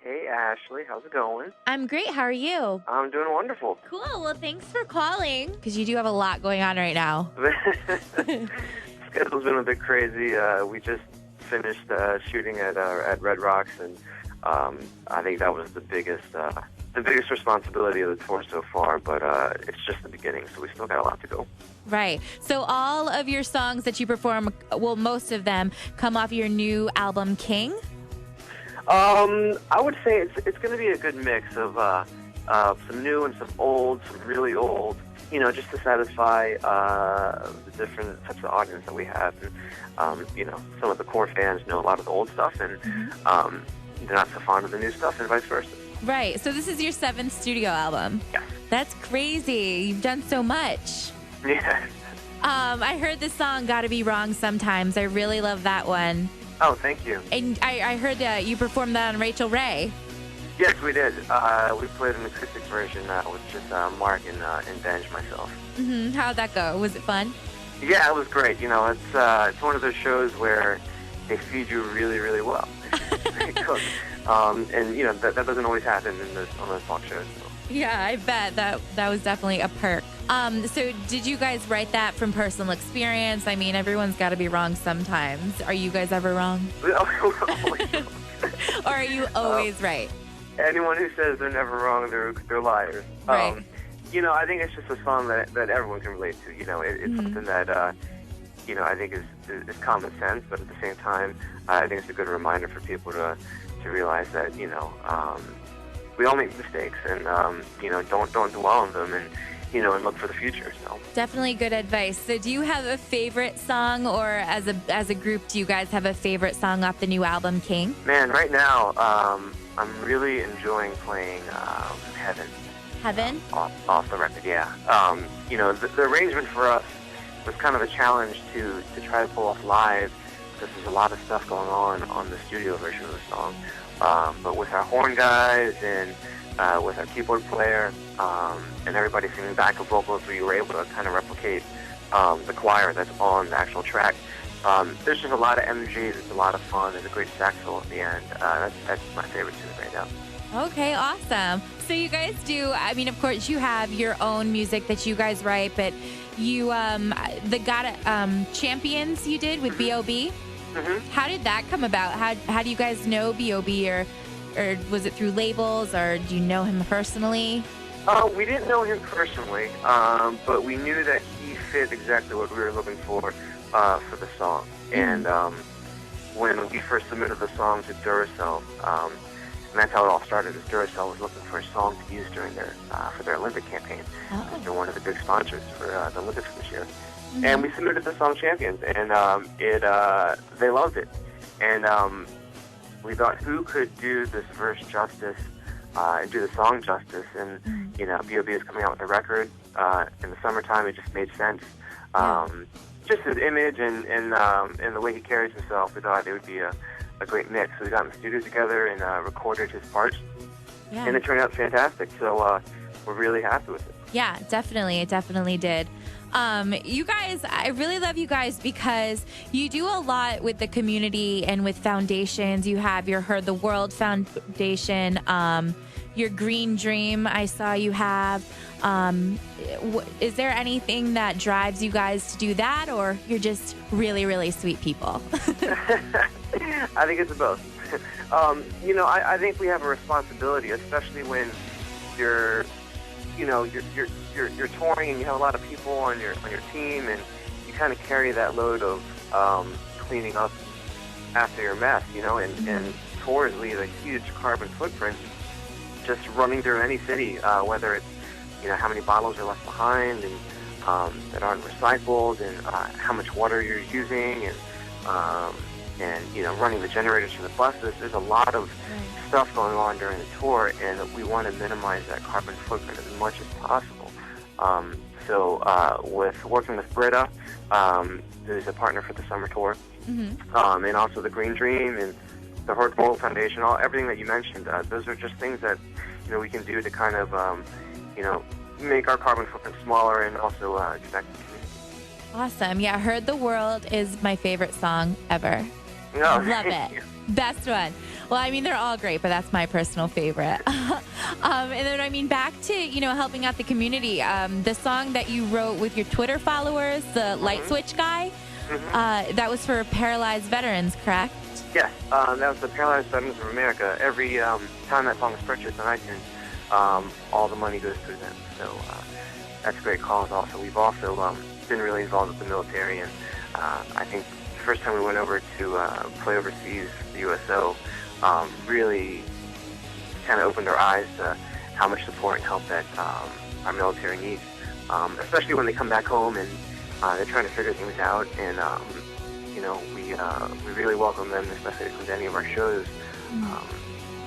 Hey, Ashley, how's it going? I'm great. How are you? I'm doing wonderful. Cool. Well, thanks for calling because you do have a lot going on right now. Schedule's been a bit crazy. We just finished shooting at Red Rocks, and I think that was the biggest responsibility of the tour so far. But it's just the beginning, so we still got a lot to go. Right. So all of your songs that you perform, well, most of them come off your new album, King. I would say it's going to be a good mix of some new and some old, some really old, just to satisfy the different types of audience that we have. And, some of the core fans know a lot of the old stuff, and they're not so fond of the new stuff, and vice versa. Right. So this is your 7th studio album. Yeah. That's crazy. You've done so much. Yeah. I heard this song, Gotta Be Wrong Sometimes. I really love that one. Oh, thank you. And I heard that you performed that on Rachel Ray. Yes, we did. We played an acoustic version with just Mark and Benj, myself. Mm-hmm. How'd that go? Was it fun? Yeah, it was great. It's one of those shows where they feed you really, really well. They cook. And that doesn't always happen on those talk shows. So. Yeah, I bet that was definitely a perk. So did you guys write that from personal experience? I mean, everyone's got to be wrong sometimes. Are you guys ever wrong? Or are you always right? Anyone who says they're never wrong, they're liars. Right. I think it's just a song that everyone can relate to. It's something that I think is common sense, but at the same time, I think it's a good reminder for people to realize that we all make mistakes, and don't dwell on them, and and look for the future. So definitely good advice. So do you have a favorite song, or as a group, do you guys have a favorite song off the new album, King? Man, right now I'm really enjoying playing Heaven. Heaven? Off the record, yeah. The arrangement for us was kind of a challenge to try to pull off live, because there's a lot of stuff going on the studio version of the song. But with our horn guys and with our keyboard player and everybody singing backup vocals, we were able to kind of replicate the choir that's on the actual track. There's just a lot of energy. There's a lot of fun. There's a great sax solo at the end. That's my favorite tune right now. Okay, awesome. So you guys do, I mean, of course, you have your own music that you guys write, but you, the Champions you did with B.O.B., how did that come about? How do you guys know B.O.B., or was it through labels, or do you know him personally? We didn't know him personally, but we knew that he fit exactly what we were looking for the song. And when we first submitted the song to Duracell, and that's how it all started, is Duracell was looking for a song to use during for their Olympic campaign. They're one of the big sponsors for the Olympics this year. And we submitted the song Champions, and they loved it. And we thought, who could do this verse justice and do the song justice? And, B.O.B. is coming out with a record in the summertime. It just made sense. Just his image and the way he carries himself, we thought it would be a great mix. So we got in the studio together and recorded his parts, and it turned out fantastic. So we're really happy with it. Yeah, definitely. It definitely did. You guys, I really love you guys because you do a lot with the community and with foundations. You have your Heard the World Foundation, your Green Dream I saw you have. Is there anything that drives you guys to do that, or you're just really, really sweet people? I think it's both. I think we have a responsibility, especially when you're touring and you have a lot of people on your team, and you kind of carry that load of cleaning up after your mess, and tours leave a huge carbon footprint just running through any city, whether it's how many bottles are left behind and that aren't recycled, and how much water you're using, and running the generators for the buses. There's a lot of stuff going on during the tour, and we want to minimize that carbon footprint as much as possible. So with working with Britta, who's a partner for the summer tour, and also the Green Dream and the Heard the World Foundation, everything that you mentioned, those are just things that we can do to kind of make our carbon footprint smaller and also connect the community. Awesome. Yeah, Heard the World is my favorite song ever. No, love it. Best one. Well, I mean, they're all great, but that's my personal favorite. And then, I mean, back to, helping out the community. The song that you wrote with your Twitter followers, the Light Switch guy, that was for paralyzed veterans, correct? Yes, that was the Paralyzed Veterans of America. Every time that song is purchased on iTunes, all the money goes to them. So that's a great cause also. We've also been really involved with the military, and I think the first time we went over to play overseas, the USO, really kind of opened our eyes to how much support and help that our military needs, especially when they come back home and they're trying to figure things out. And we really welcome them, especially to come to any of our shows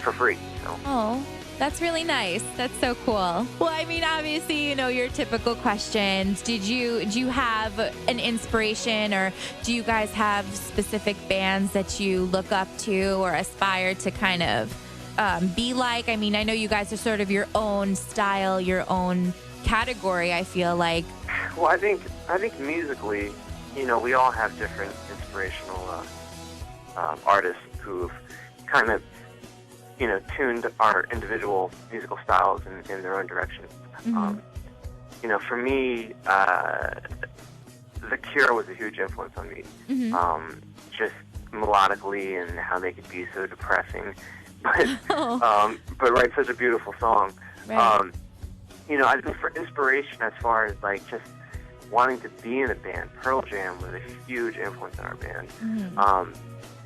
for free. So. Oh, that's really nice. That's so cool. Well, I mean, obviously, your typical questions. Do you have an inspiration, or do you guys have specific bands that you look up to or aspire to kind of be like? I mean, I know you guys are sort of your own style, your own category, I feel like. Well, I think musically, we all have different inspirational artists who've kind of, tuned our individual musical styles in their own direction. For me, The Cure was a huge influence on me. Just melodically and how they could be so depressing, but write such a beautiful song. Right. I think for inspiration, as far as like just wanting to be in a band, Pearl Jam was a huge influence on our band.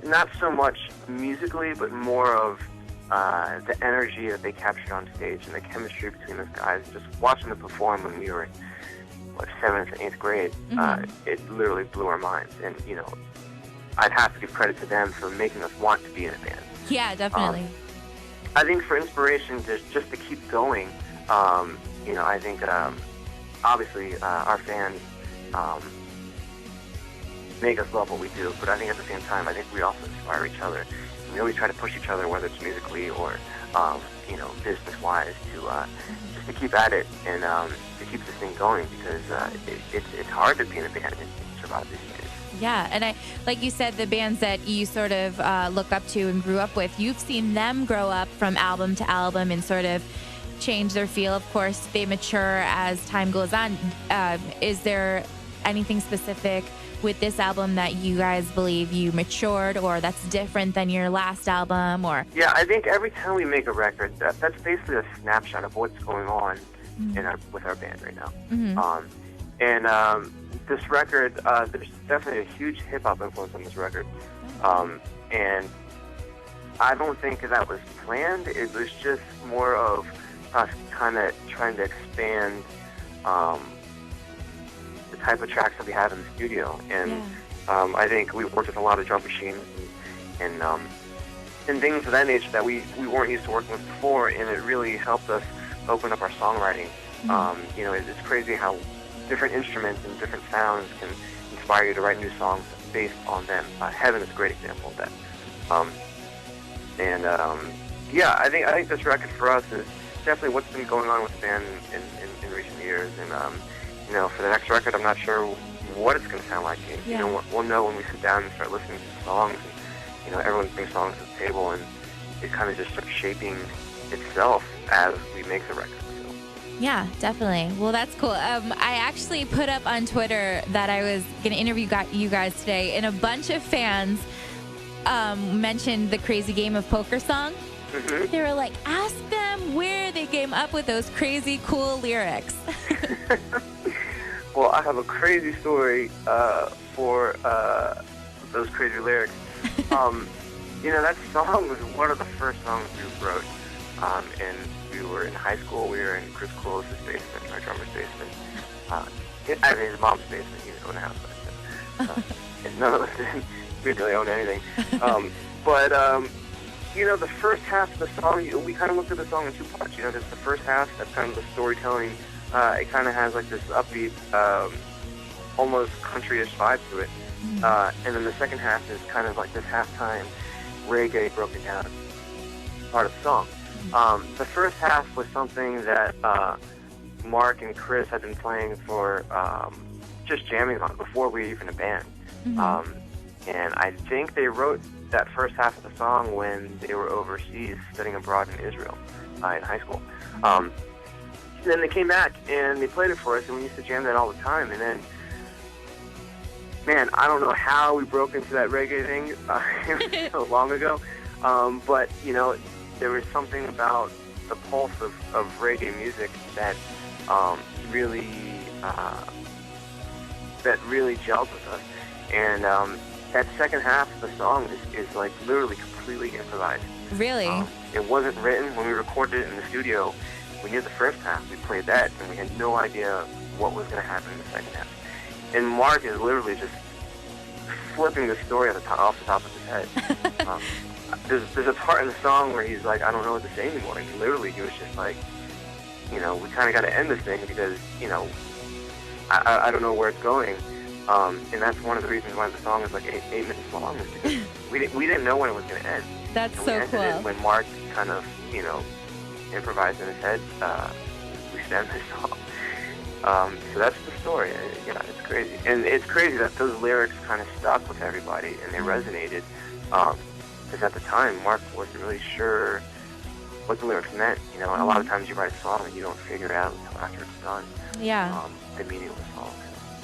Not so much musically, but more of the energy that they captured on stage and the chemistry between those guys. Just watching them perform when we were in 7th and 8th grade, it literally blew our minds. And I'd have to give credit to them for making us want to be in a band. Yeah, definitely. I think for inspiration, just to keep going, I think obviously our fans make us love what we do, but I think at the same time, I think we also inspire each other. We always try to push each other, whether it's musically or business-wise, just to keep at it and to keep this thing going, because it's hard to be in a band and survive these days. Yeah, and like you said, the bands that you sort of look up to and grew up with, you've seen them grow up from album to album and sort of change their feel. Of course, they mature as time goes on. Is there anything specific with this album that you guys believe you matured, or that's different than your last album? Or yeah, I think every time we make a record, that's basically a snapshot of what's going on with our band right now. This record, there's definitely a huge hip-hop influence on this record. And I don't think that was planned. It was just more of us kind of trying to expand the type of tracks that we have in the studio. And I think we worked with a lot of drum machines and things of that nature that we weren't used to working with before, and it really helped us open up our songwriting. It's crazy how different instruments and different sounds can inspire you to write new songs based on them. Heaven is a great example of that. I think this record for us is definitely what's been going on with the band in recent years. And for the next record, I'm not sure what it's going to sound like. We'll know when we sit down and start listening to the songs. And, everyone brings songs to the table, and it kind of just starts shaping itself as we make the record. Yeah, definitely. Well, that's cool. I actually put up on Twitter that I was going to interview you guys today, and a bunch of fans mentioned the Crazy Game of Poker song. They were like, ask them where they came up with those crazy cool lyrics. Well, I have a crazy story for those crazy lyrics. That song was one of the first songs we wrote, and we were in high school. We were in Chris Close's basement, our drummer's basement. His mom's basement. He didn't own a house back then. And none of us didn't really own anything. The first half of the song, we kind of looked at the song in two parts. There's the first half, that's kind of the storytelling. It kind of has like this upbeat, almost country-ish vibe to it. And then the second half is kind of like this halftime reggae broken down part of the song. The first half was something that Mark and Chris had been playing for, just jamming on before we were even a band. And I think they wrote that first half of the song when they were overseas studying abroad in Israel in high school. And then they came back and they played it for us, and we used to jam that all the time. And then, man, I don't know how we broke into that reggae thing so long ago, but you know, there was something about the pulse of reggae music that really gelled with us. And that second half of the song is like literally completely improvised. Really? It wasn't written. When we recorded it in the studio, we knew the first half. We played that, and we had no idea what was going to happen in the second half. And Mark is literally just flipping the story off the top of his head. There's a part in the song where he's like, I don't know what to say anymore. And literally, he was just like, you know, we kind of got to end this thing because, you know, I don't know where it's going. And that's one of the reasons why the song is like eight minutes long, is because we didn't know when it was going to end. That's and so we ended cool. it when Mark kind of, you know, improvised in his head. We sang this song. So that's the story. Yeah, it's crazy. And it's crazy that those lyrics kind of stuck with everybody and they resonated. Because at the time, Mark wasn't really sure what the lyrics meant. You know, and a lot of times you write a song and you don't figure it out until after it's done. Yeah. The meaning of the song.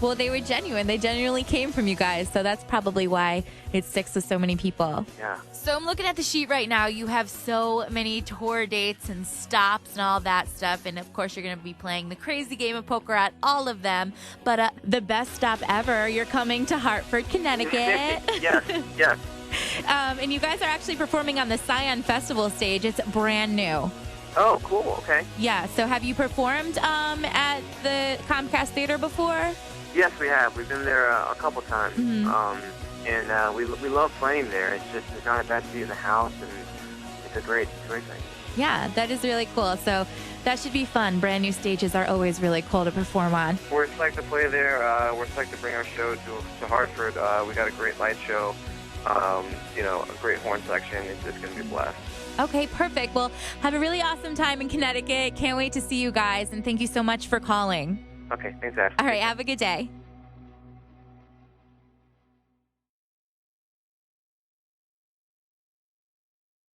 Well, they were genuine. They genuinely came from you guys. So that's probably why it sticks with so many people. Yeah. So I'm looking at the sheet right now. You have so many tour dates and stops and all that stuff. And, of course, you're going to be playing the crazy game of poker at all of them. But the best stop ever, you're coming to Hartford, Connecticut. Yes. And you guys are actually performing on the Scion Festival stage. It's brand new. Oh, cool. Okay. Yeah. So have you performed at the Comcast Theater before? Yes, we have. We've been there a couple times. And we love playing there. It's just there's not a bad seat in the house, and it's a great thing. Yeah, that is really cool. So that should be fun. Brand new stages are always really cool to perform on. We're psyched to play there. We're psyched to bring our show to Hartford. We got a great light show. You know, a great horn section. It's just going to be a blast. Okay, perfect. Well, have a really awesome time in Connecticut. Can't wait to see you guys, and thank you so much for calling. Okay, thanks, Ash. All right, have a good day.